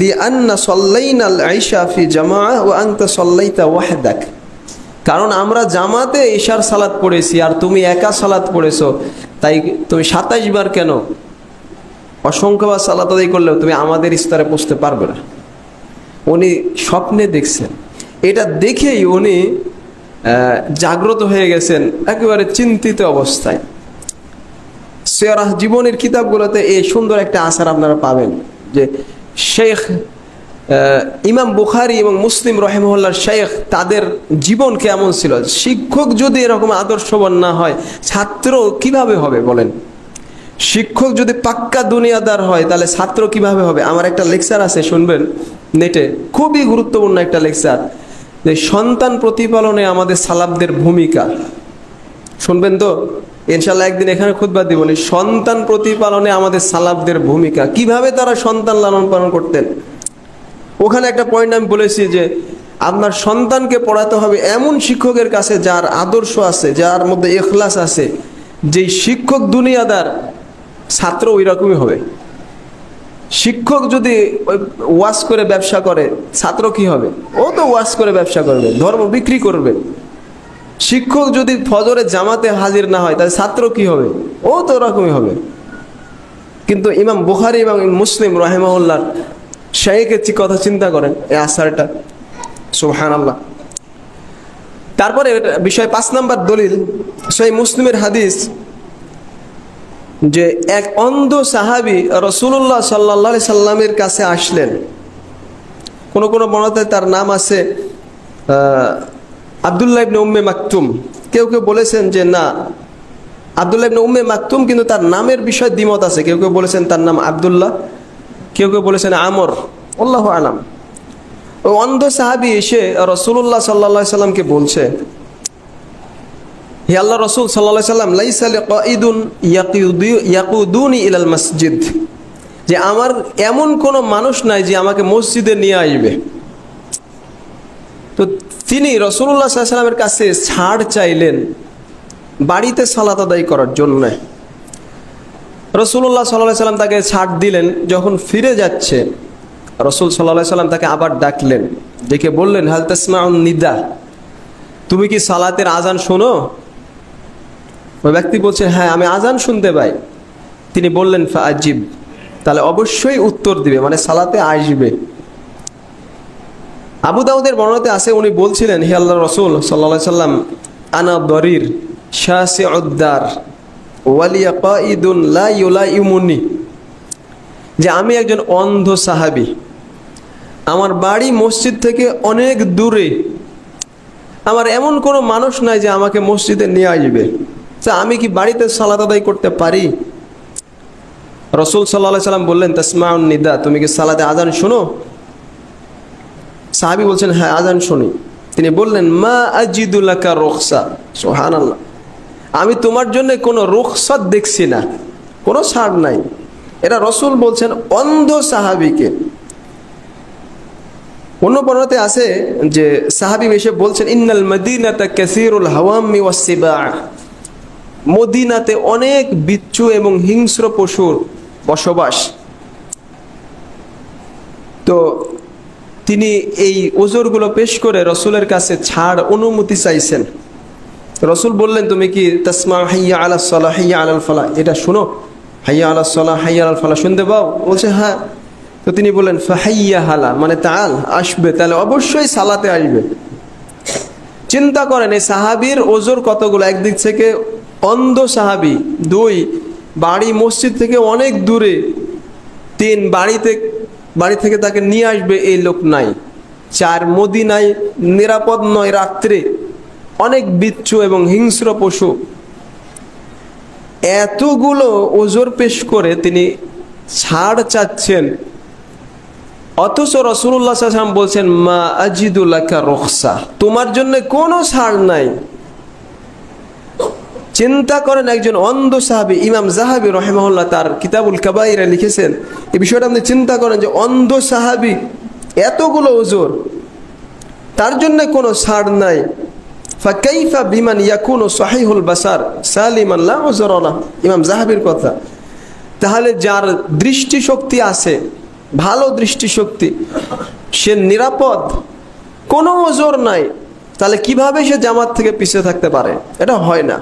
লিআন্না সাল্লাইনাল ইশা ফি জামাআহ ওয়া আনতা সাল্লাইতা ওয়াহদাক, কারণ আমরা জামাতে ইশার সালাত পড়েছি আর তুমি একা সালাত পড়েছো, তাই তুমি 27 বার কেন অসংখ্যবার সালাত আদায় করলেও তুমি আমাদের স্তরে পৌঁছতে পারবে না। উনি স্বপ্নে দেখছেন, এটা দেখেই উনি জাগ্রত হয়ে গেছেন, একেবারে চিন্তিত অবস্থায়। সিরাহ জীবনের কিতাবগুলোতে এই সুন্দর একটা আসার আপনারা পাবেন যে শেখ ইমাম বুখারী এবং মুসলিম রাহিমাহুল্লাহর শেখ, তাদের জীবন কেমন ছিল। শিক্ষক যদি এরকম আদর্শবান না হয়, ছাত্র কিভাবে হবে বলেন? শিক্ষক যদি পাক্কা দুনিয়াদার হয়, তাহলে ছাত্র কিভাবে হবে? আমার একটা লেকচার আছে, শুনবেন নেটে, খুবই গুরুত্বপূর্ণ একটা লেকচার, যে সন্তান প্রতিপালনে আমাদের সালাফদের ভূমিকা। শুনবেন তো ইনশাআল্লাহ, একদিন এখানে খুতবা দিবনি। সন্তান প্রতিপালনে আমাদের সালাফদের ভূমিকা, কিভাবে তারা সন্তান লালন পালন করতেন। ওখানে একটা পয়েন্ট আমি বলেছি যে আপনার সন্তানকে পড়াতে হবে এমন শিক্ষকের কাছে যার আদর্শ আছে, যার মধ্যে ইখলাস আছে। যেই শিক্ষক দুনিয়াদার, ছাত্র ওই রকমই হবে। শিক্ষক যদি ওয়াজ করে ব্যবসা করে, ছাত্র কি হবে? ও তো ওয়াজ করে ব্যবসা করবে, ধর্ম বিক্রি করবে। শিক্ষক যদি ফজরে জামাতে হাজির না হয়, তাহলে ছাত্র কি হবে? ও তো ওরকমই হবে। কিন্তু ইমাম বুখারী এবং মুসলিম রাহিমাহুল্লাহ শাইখের কথা চিন্তা করেন, এই আসারটা, সুবহানাল্লাহ। তারপরে বিষয় 5 নম্বর দলিল, সহিহ মুসলিমের হাদিস, যে এক অন্ধ সাহাবী রাসূলুল্লাহ সাল্লাল্লাহু আলাইহি সাল্লামের কাছে আসলেন। কোন কোন বর্ণনাতে তার নাম আছে আব্দুল্লাহ ইবনে উম্মে মাকতুম, কেউ কেউ বলেছেন যে না আব্দুল্লাহ ইবনে উম্মে মাকতুম, কিন্তু তার নামের বিষয়ে দ্বিমত আছে। কেউ কেউ বলেছেন তার নাম আব্দুল্লাহ, কেউ কেউ বলেছেন আমর, আল্লাহু আলাম। ওই অন্ধ সাহাবী এসে রাসূলুল্লাহ সাল্লাল্লাহু আলাইহি সাল্লামকে বলছে, হে আল্লাহ রাসূল সাল্লাল্লাহু আলাইহি সাল্লাম, লাইসা লিকাইদুন ইয়াকুদুনি ইলাল মসজিদ, যে আমার এমন কোনো মানুষ নাই যে আমাকে মসজিদে নিয়ে আসবে। তো তিনি রাসূলুল্লাহ সাল্লাল্লাহু আলাইহি সাল্লামের কাছে ছাড় চাইলেন বাড়িতে সালাত আদায় করার জন্য। রাসূলুল্লাহ সাল্লাল্লাহু আলাইহি সাল্লাম তাকে ছাড় দিলেন। যখন ফিরে যাচ্ছে রাসূল সাল্লাল্লাহু আলাইহি সাল্লাম তাকে আবার ডাকলেন, ডেকে বললেন, হাল তাসমাউন নিদা, তুমি কি সালাতের আজান শোনো? ওই ব্যক্তি বলছে, হ্যাঁ আমি আজান শুনতে পাই। তিনি বললেন, ফাআজিব, তাহলে অবশ্যই উত্তর দিবে, মানে সালাতে আসবে। আবু দাউদের বর্ণনাতে আছে, উনি বলছিলেন, হে আল্লাহর রাসূল সাল্লাল্লাহু আলাইহি সাল্লাম, আনা দরির শাসিউদ দার ওয়ালিয়া কাইদুন লা ইউলাইমুনি, যে আমি একজন অন্ধ সাহাবী, আমার বাড়ি মসজিদ থেকে অনেক দূরে, আমার এমন কোনো মানুষ নাই যে আমাকে মসজিদে নিয়ে আসবে, তা আমি কি বাড়িতে সালাত আদায় করতে পারি? রাসূল সাল্লাল্লাহু আলাইহি সাল্লাম বললেন, তাসমাউন নিদা, তুমি কি সালাতে আজান শোনো? সাহাবী বলছেন, হ্যাঁ আজান শুনি। তিনি বললেন, মা আজিদু লাকা রুখসা, সুবহানাল্লাহ, আমি তোমার জন্য কোনো রুখসাত দেখছি না, কোনো ছাড় নাই। এটা রাসূল বলছেন অন্ধ সাহাবীকে। অন্য বর্ণনাতে আছে যে সাহাবী এসে বলছেন, ইন্নাল মদিনাতা কাসীরুল হাওয়ামি ওয়াস সিবা, মদিনাতে অনেক বিচ্ছু এবং হিংস্র পশুর বসবাস। তো তিনি এই ওজরগুলো পেশ করে রাসূলের কাছে ছাড় অনুমতি চাইছেন। রাসূল বললেন, তুমি কি তাসমা হাইয়া আলাস সালাহ হাইয়া আলাল ফালাহ, এটা শুনো, হাইয়া আলাস সালাহ হাইয়া আলাল ফালাহ শুনতে পাও? বলছে হ্যাঁ। তো তিনি বললেন, ফাহাইয়া হালা, মানে তাআল, আসবে, তাহলে অবশ্যই সালাতে আসবে। চিন্তা করেন এই সাহাবীর ওজর কতগুলো, একদিক থেকে অন্ধ সাহাবী, দুই বাড়ি মসজিদ থেকে অনেক দূরে, তিন বাড়ি থেকে তাকে নিয়ে আসবে এই লোক নাই, চার মদিনায় নিরাপদ নয় রাত্রে, অনেক বিচ্ছু এবং হিংস্র পশু। এতগুলো ওজর পেশ করে তিনি ছাড় চাচ্ছেন, অথচ রাসূলুল্লাহ সাল্লাল্লাহু আলাইহি ওয়াসাল্লাম বলছেন, মা আজিদু লাকা রুখসা, তোমার জন্য কোনো ছাড় নাই। চিন্তা করেন একজন অন্ধ সাহাবী, ইমাম যাহাবী রাহিমাহুল্লাহ তার কিতাবুল কাবাইরে লিখেছেন এই বিষয়টা। আপনি চিন্তা করেন যে অন্ধ সাহাবী, এতগুলো ওজর, তার জন্য কোনো ছাড় নাই। ফাকাইফা বিমান ইয়াকুনু সহিহুল বাসার সালিমান লা উযরা লাহু, ইমাম যাহাবীর কথা। তাহলে যার দৃষ্টিশক্তি আছে, ভালো দৃষ্টিশক্তি, সে নিরাপদ, কোনো ওজর নাই, তাহলে কিভাবে সে জামাত থেকে পিছিয়ে থাকতে পারে? এটা হয় না।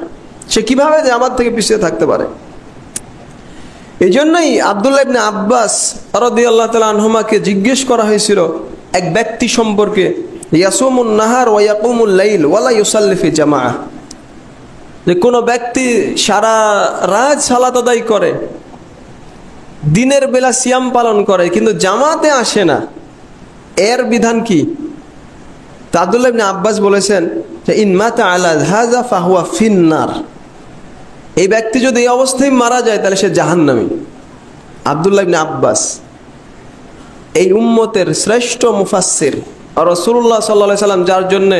সে কিভাবে জামাত থেকে পিছিয়ে থাকতে পারে? এই জন্যই আব্দুল্লাহ ইবনে আব্বাস রাদিয়াল্লাহু তাআলা আনহুমাকে জিজ্ঞেস করা হয়েছিল এক ব্যক্তি সম্পর্কে, ইয়াসুমুন নাহার ওয়া ইয়াকুমুল লাইল ওয়া লা ইউসাল্লি ফি জামাআহ, যে কোনো ব্যক্তি সারা রাত সালাত আদায় করে, দিনের বেলা সিয়াম পালন করে, কিন্তু জামাতে আসে না, এর বিধান কি? তা আব্দুল্লাহ ইবনে আব্বাস বলেছেন যে ইন মাতা আলা হাযা ফাহুয়া ফিন্নার, এই ব্যক্তি যদি এই অবস্থায় মারা যায় তাহলে সে জাহান্নামী। আব্দুল্লাহ ইবনে আব্বাস এই উম্মতের শ্রেষ্ঠ মুফাসসির, আর রাসূলুল্লাহ সাল্লাল্লাহু আলাইহি সাল্লাম যার জন্য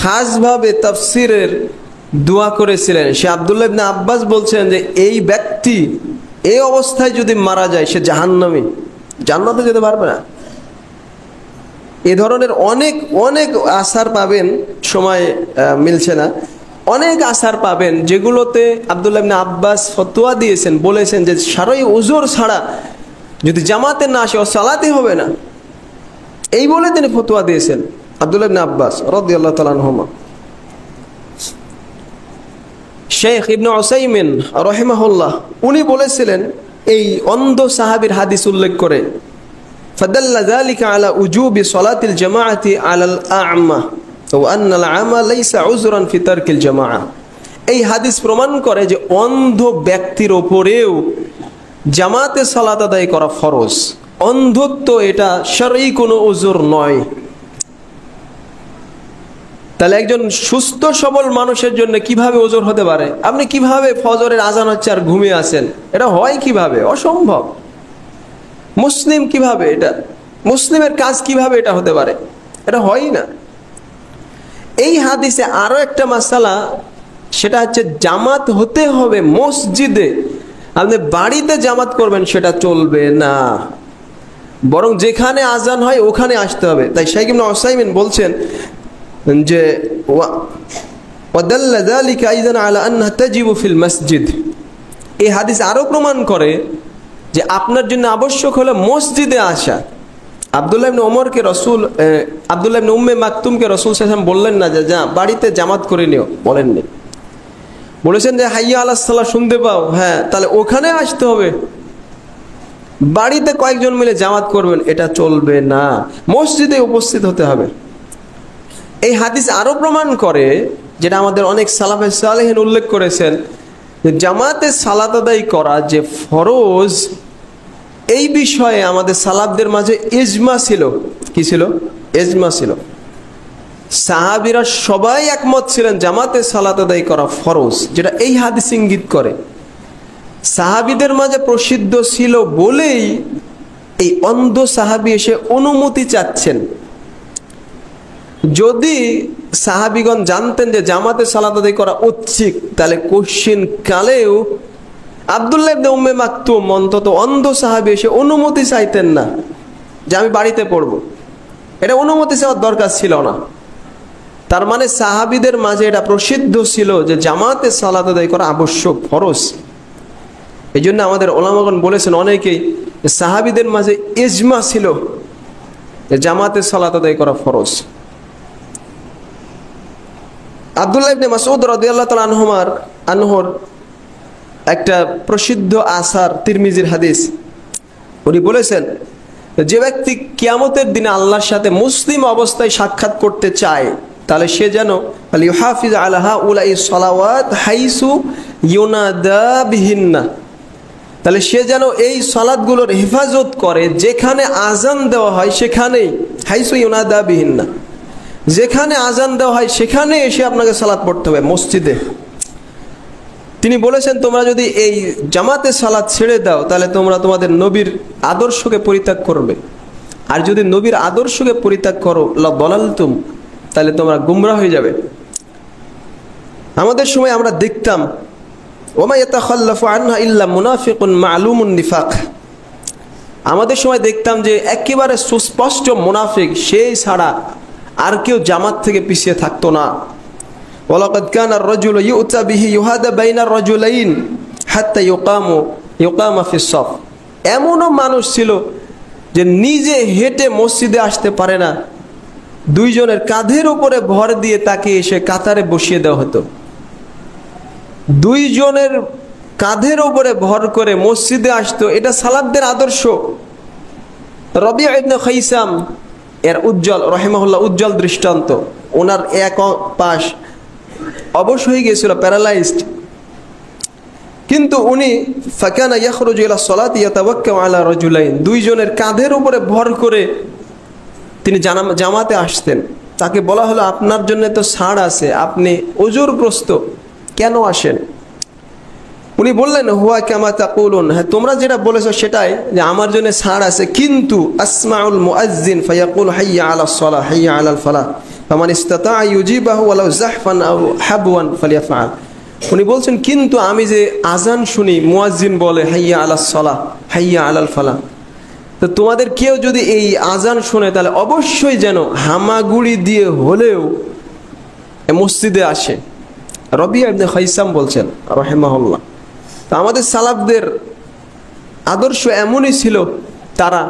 খাসভাবে তাফসিরের দোয়া করেছিলেন, সে আব্দুল্লাহ ইবনে আব্বাস বলছেন যে এই ব্যক্তি এই অবস্থায় যদি মারা যায় সে জাহান্নামী, জান্নাতে যেতে পারবে না। এ ধরনের অনেক অনেক আসার পাবেন, সময় মিলছে না, অনেক আসার পাবেন যেগুলোতে আব্দুল্লাহ ইবনে আব্বাস ফতোয়া দিয়েছেন, বলেছেন যে সারাই ওজর ছাড়া যদি জামাতে না আসে ও সালাতে হবে না, এই বলে তিনি ফতোয়া দিয়েছেন আব্দুল্লাহ ইবনে আব্বাস রাদিয়াল্লাহু তাআলা আনহুমা। শেখ ইবনে উসাইমিন রাহিমাহুল্লাহ উনি বলেছিলেন এই অন্ধ সাহাবীর হাদিস উল্লেখ করে, ফাদাল্লা যালিকা আলা উজুবি সালাতিল জামাআতি আলাল আ'মা ওয়া আন্নাল আমা লাইসা উযরান ফি তারকিল জামাআ, এই হাদিস প্রমাণ করে যে অন্ধ ব্যক্তির ওপরেও জামাতে সালাত আদায় করা ফরজ। অন্ধত্ব এটা শরঈ কোনো উযর নয়। তাহলে একজন সুস্থ সবল মানুষের জন্য কিভাবে ওজর হতে পারে? আপনি কিভাবে ফজরের আজান হচ্ছে আর ঘুমিয়ে আছেন? এটা হয় কিভাবে? অসম্ভব। মুসলিম কিভাবে এটা, মুসলিমের কাজ কিভাবে এটা হতে পারে? এটা হয় না। এই হাদিসে আরো একটা মাসালা, সেটা হচ্ছে জামাত হতে হবে মসজিদে। আপনি বাড়িতে জামাত করবেন সেটা চলবে না, বরং যেখানে আজান হয় ওখানে আসতে হবে। তাই শাইখ ইবনে উসাইমিন বলছেন যে ওয়াদাল্লা যালিকা আইযান আলা আন্নাহা তাজিবু ফিল মসজিদ। এই হাদিস আরো প্রমাণ করে যে আপনার জন্য আবশ্যক হলো মসজিদে আসা। আব্দুল্লাহ ইবনে ওমরকে রাসূল, আব্দুল্লাহ ইবনে উম্মে মাকতুমকে রাসূল সাল্লাল্লাহু আলাইহি ওয়াসাল্লাম বললেন না যে যা বাড়িতে জামাত করে নিও, বলেননি। বলেছেন যে হাইয়া আলাস সালাহ শুনতে পাও, হ্যাঁ তাহলে ওখানে আসতে হবে। বাড়িতে কয়েকজন মিলে জামাত করবেন এটা চলবে না, মসজিদে উপস্থিত হতে হবে। এই হাদিস আরো প্রমাণ করে, যেটা আমাদের অনেক সালাফে সালেহিন উল্লেখ করেছেন, যে জামাতে সালাত আদায় করা যে ফরজ, এই বিষয়ে আমাদের সালাফদের মাঝে ইজমা ছিল। কি ছিল? ইজমা ছিল। সাহাবীরা সবাই একমত ছিলেন জামাতে সালাত আদায় করা ফরজ, যেটা এই হাদিস ইঙ্গিত করে। সাহাবীদের মাঝে প্রসিদ্ধ ছিল বলেই এই অন্ধ সাহাবী এসে অনুমতি চাচ্ছেন। যদি সাহাবীগণ জানতেন যে জামাতে সালাত আদায় করা উচিত, তাহলে কোশ্চিন কালেও আব্দুল্লাহ ইবনে উম্মে মাকতুম অন্তত অন্ধ সাহাবী এসে অনুমতি চাইতেন না যে আমি বাড়িতে পড়ব। এটা অনুমতি চাওয়ার দরকার ছিল না। তার মানে সাহাবীদের মাঝে এটা প্রসিদ্ধ ছিল যে জামাতে সালাত আদায় করা আবশ্যক, ফরজ। এই জন্য আমাদের ওলামাগণ বলেছেন অনেকেই, সাহাবীদের মাঝে ইজমা ছিল যে জামাতে সালাত আদায় করা ফরজ। আব্দুল্লাহ ইবনে মাসউদ রাদিয়াল্লাহু তাআলা আনহুর একটা প্রসিদ্ধ আসার, তিরমিজির হাদিস, উনি বলেছেন যে ব্যক্তি কিয়ামতের দিনে আল্লাহর সাথে মুসলিম অবস্থায় সাক্ষাৎ করতে চায়, তাহলে সে যেন ফালিউহাফিজ আলা হাউলাই সালাওয়াত হাইসু ইউনাদা বিহিন্না, তাহলে সে যেন এই সালাতগুলোর হেফাজত করে যেখানে আজান দেওয়া হয় সেখানেই, হাইসু ইউনাদা বিহিন্না, যেখানে আজান দেওয়া হয় সেখানে এসে আপনাকে সালাত পড়তে হবে, মসজিদে। তিনি বলেছেন তোমরা যদি এই জামাতে সালাত ছেড়ে দাও তাহলে তোমরা তোমাদের নবীর আদর্শকে পরিত্যাগ করবে, আর যদি নবীর আদর্শকে পরিত্যাগ করো লাদালালতুম, তাহলে তোমরা গুমরাহ হয়ে যাবে। আমাদের সময় আমরা দেখতাম ওমা ইয়াতাখাল্লাফু আনহা ইল্লা মুনাফিকুন মালুমুন নিফাক, আমাদের সময় দেখতাম যে একেবারে সুস্পষ্ট মুনাফিক, সেই ছাড়া আর কেউ জামাত থেকে পিছিয়ে থাকতো না। ওয়ালাকাদ কানা আর-রাজুলু ইউতা বিহি ইউহাদা বাইনা আর-রাজুলাইন হাত্তা ইউকামা ফিস সাফ, এমনও মানুষ ছিল যে নিজে হেঁটে মসজিদে আসতে পারে না, দুইজনের কাঁধের উপরে ভর দিয়ে তাকে এসে কাতারে বসিয়ে দেওয়া হতো। দুইজনের কাঁধের উপরে ভর করে মসজিদে আসতো, এটা সালাফদের আদর্শ। রবিআ ইবনে খাইসাম এর উজ্জ্বল রাহিমাহুল্লাহ উজ্জ্বল দৃষ্টান্ত। ওনার এক পাশ অবশ হয়ে গিয়েছিল, প্যারালাইজড, কিন্তু উনি ফাকানা ইয়াখরুজু ইলা সালাতি ইয়াতাওয়াক্কাউ আলা রাজুলাইন, দুইজনের কাঁধের উপরে ভর করে তিনি জামাতে আসতেন। তাকে বলা হলো আপনার জন্য তো ছাড় আছে, আপনি ওজরগ্রস্ত, কেন আসেন? উনি বললেন হুয়া কামা তাকুলুন, হ্যাঁ তোমরা যেটা বলেছো সেটাই, যে আমার জন্য ছাড় আছে, কিন্তু আসমাউল মুআজ্জিন ফায়াকুল হাইয়া আলাস সালাহ হাইয়া আলাল ফালাহ ফামান ইসতাতাআ ইউজিবাহু ওয়ালাউ যাহফান আও হাবওয়ান ফালিয়াফআল। উনি বলছেন কিন্তু আমি যে আজান শুনি, মুয়াজ্জিন বলে হাইয়া আলাস সালাহ হাইয়া আলাল ফালাহ, তো তোমাদের কেউ যদি এই আজান শুনে তাহলে অবশ্যই যেন হামাগুড়ি দিয়ে হলেও মসজিদে আসে। রবিআ ইবনে খাইসাম বলছেন রাহিমাহুল্লাহ। তো আমাদের সালাফদের আদর্শ এমনই ছিল, তারা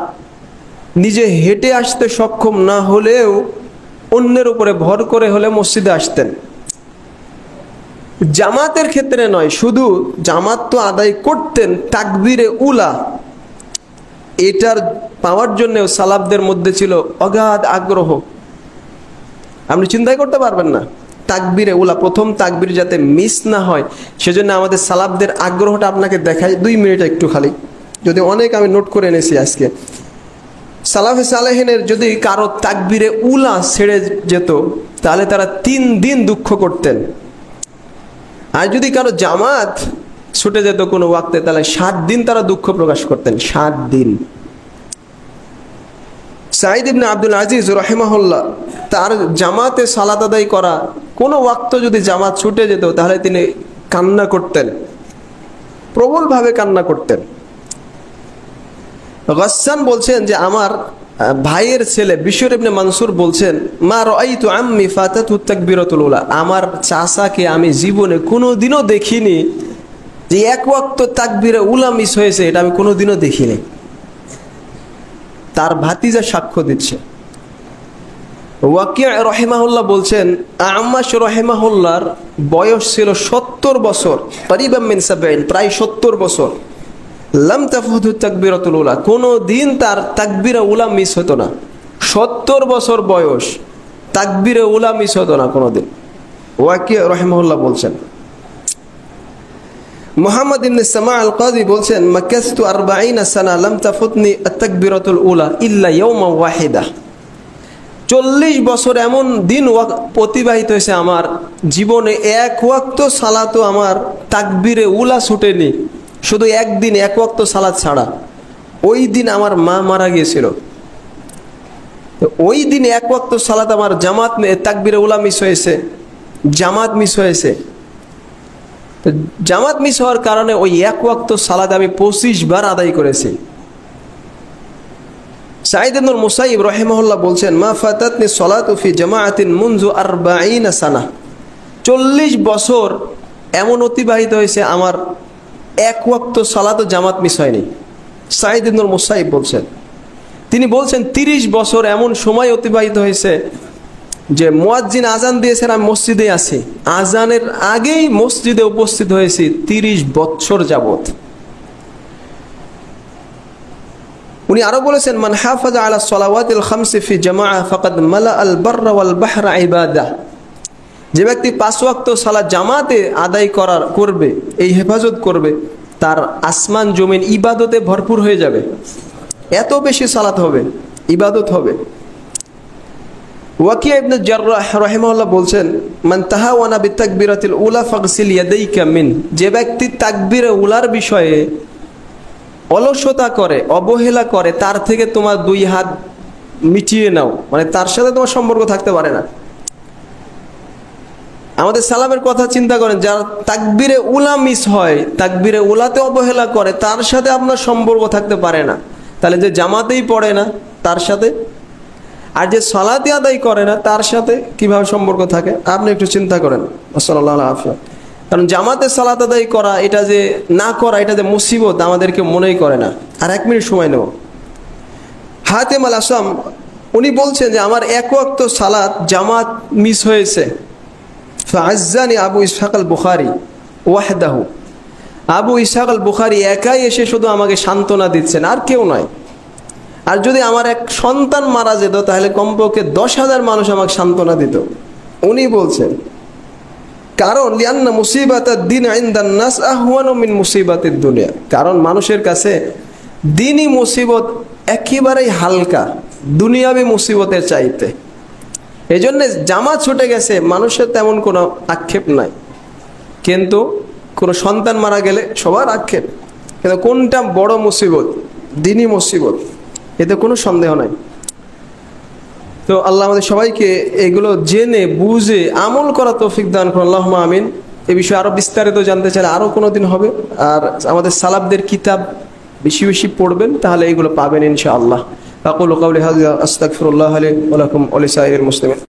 নিজে হেঁটে আসতে সক্ষম না হলেও অন্যের উপরে ভর করে হলে মসজিদে আসতেন। জামাতের ক্ষেত্রে নয়, শুধু জামাত তো আদায় করতেন, তাকবীরে উলা এটার পাওয়ার জন্যও সালাফদের মধ্যে ছিল অগাধ আগ্রহ। আপনি চিন্তাই করতে পারবেন না, তাকবীরে উলা, প্রথম তাকবীর যাতে মিস না হয় সেজন্য আমাদের সালাফদের আগ্রহটা আপনাকে দেখাই 2 মিনিট একটু খালি, যদি অনেক আমি নোট করে এনেছি আজকে। সালাফে সালেহিনের যদি কারো তাকবীরে উলা ছেড়ে যেত তাহলে তারা 3 দিন দুঃখ করতেন, আর যদি কারো জামাত ছুটে যেত কোনো ওয়াক্তে তাহলে 7 দিন তারা দুঃখ প্রকাশ করতেন, 7 দিন। সাঈদ ইবনে আব্দুল আজিজ রাহিমাহুল্লাহ তার জামাতে সালাত আদায় করা কোনো ওয়াক্ত যদি জামাত ছুটে যেত তাহলে তিনি কান্না করতেন, প্রবলভাবে কান্না করতেন। গাসসান বলছেন যে আমার ভাইয়ের ছেলে বিশর ইবনে মানসুর বলছেন, মা রাআইতু আম্মি ফাতাতু তাকবীরাতুল উলা, আমার চাচাকে আমি জীবনে কোনোদিনও দেখিনি যে এক ওয়াক্ত তাকবীরে উলা মিস হয়েছে, এটা আমি কোনোদিনও দেখিনি। তার ভাতিজা সাক্ষ্য দিচ্ছে। ওয়াকি' রাহিমাহুল্লাহ বলছেন, আম্মাশ রাহিমাহুল্লাহর বয়স ছিল 70 বছর, করিবাম মিন 70, প্রায় 70 বছর। লাম তাফুতু তাকবীরাতুল উলা, কোনো দিন তার তাকবীরে উলা মিস হতো না। 70 বছর বয়স, তাকবীরে উলা মিস হতো না কোনোদিন। ওয়াকি' রাহিমাহুল্লাহ বলছেন। মুহাম্মদ ইবনে সামা আল কাযী বলছেন, মাকাসতু 40 সানা লাম তাফুতনি আত-তাকবীরাতুল উলা ইল্লা ইয়াওমা ওয়াহিদা, 40 বছর এমন দিন অতিবাহিত হয়েছে আমার জীবনে, এক ওয়াক্ত সালাতও আমার তাকবীরে উলা ছুটেনি, শুধু একদিন এক ওয়াক্ত সালাত ছাড়া। ওই দিন আমার মা মারা গিয়েছিল, ওই দিন এক ওয়াক্ত সালাত আমার জামাত তাকবীরে উলা মিস হয়েছে, জামাত মিস হয়েছে। জামাত মিস হওয়ার কারণে ওই এক ওয়াক্ত সালাত আমি 25 বার আদায় করেছি। সাঈদ ইবনে মুসাইয়িব রাহিমাহুল্লাহ বলছেন, মা ফাতাতনি সালাতু ফি জামাআতিন মুনযু 40 সানা, 40 বছর এমন অতিবাহিত হয়েছে আমার এক ওয়াক্ত সালাত ও জামাত মিস হয়নি। সাঈদ ইবনে মুসাইয়িব বলছেন, তিনি বলছেন 30 বছর এমন সময় অতিবাহিত হয়েছে যে মুয়াজ্জিন আজান দিয়েছেন, আমি মসজিদে আছি, আজানের আগেই মসজিদে উপস্থিত হয়েছি 30 বছর যাবত। উনি আরো বলেছেন, মান হাফাজা আলা সালাওয়াতিল খামসি ফি জামাআ ফাকাদ মালা আল বাররা ওয়াল বাহরা ইবাদা, যে ব্যক্তি 5 ওয়াক্ত সালাত জামাতে আদায় করবে, এই হেফাজত করবে, তার আসমান জমিন ইবাদতে ভরপুর হয়ে যাবে, এত বেশি সালাত হবে, ইবাদত হবে। ওয়াকি' ইবনে জাররাহ রাহিমাহুল্লাহ বলছেন, মান তাহাওয়ানা বিতাকবীরাতিল উলা ফাগসিল ইয়াদাইকা মিন, যে ব্যক্তি তাকবীরে উলার বিষয়ে অলসতা করে, অবহেলা করে, তার থেকে তোমার 2 হাত মিটিয়ে নাও, মানে তার সাথে তোমার সম্পর্ক থাকতে পারে না। আমাদের সালামের কথা চিন্তা করেন, যার তাকবীরে উলা মিস হয়, তাকবীরে উলাতে অবহেলা করে, তার সাথে আপনার সম্পর্ক থাকতে পারে না। তাহলে যে জামাতেই পড়ে না তার সাথে, আর যে সালাতে আদায় করে না তার সাথে কিভাবে সম্পর্ক থাকে আপনি একটু চিন্তা করেন। সাল্লাল্লাহু আলাইহি ওয়াসাল্লাম, কারণ জামাতে সালাত আদায় করা, এটা যে না করা, এটা যে মুসিবত আমাদেরকে মনেই করে না। আর 1 মিনিট সময় নেব। হাতেম আল আসাম উনি বলছেন যে আমার এক ওয়াক্ত সালাত জামাত মিস হয়েছে। ফাআজ্জানি আবু ইসহাক আল বুখারী ওয়াহদাহু, আবু ইসহাক আল বুখারী একাই এসে শুধু আমাকে সান্ত্বনা দিচ্ছেন, আর কেউ নয়। আর যদি আমার এক সন্তান মারা যেত তাহলে কমপক্ষে 10,000 মানুষ আমাকে সান্ত্বনা দিত। উনি বলছেন, কারণ লিআন্না মুসিবাতাদ দ্বীন ইনদান নাস আহওয়ানু মিন মুসিবাতিদ দুনিয়া, কারণ মানুষের কাছে দ্বীনি মুসিবত একেবারেই হালকা দুনিয়াবি মুসিবতের চাইতে। এই জন্য জামাত ছুটে গেছে, মানুষের তেমন কোনো আক্ষেপ নাই, কিন্তু কোনো সন্তান মারা গেলে সবার আক্ষেপ। কিন্তু কোনটা বড় মুসিবত? দ্বীনি মুসিবত, এতে কোনো সন্দেহ নাই। তো আল্লাহ আমাদের সবাইকে এগুলো জেনে বুঝে আমল করা তৌফিক দান করুন, আল্লাহুম্মা আমিন। এ বিষয়ে আরো বিস্তারিত জানতে চাইলে আরো কোনো দিন হবে। আর আমাদের সালাফদের কিতাব বেশি বেশি পড়বেন, তাহলে এগুলো পাবেন ইনশাআল্লাহ। আকুলু কাওলি হাযা আস্তাগফিরুল্লাহ লি ওয়া লাকুম ওয়া লিসাইরিল মুসলিমিন।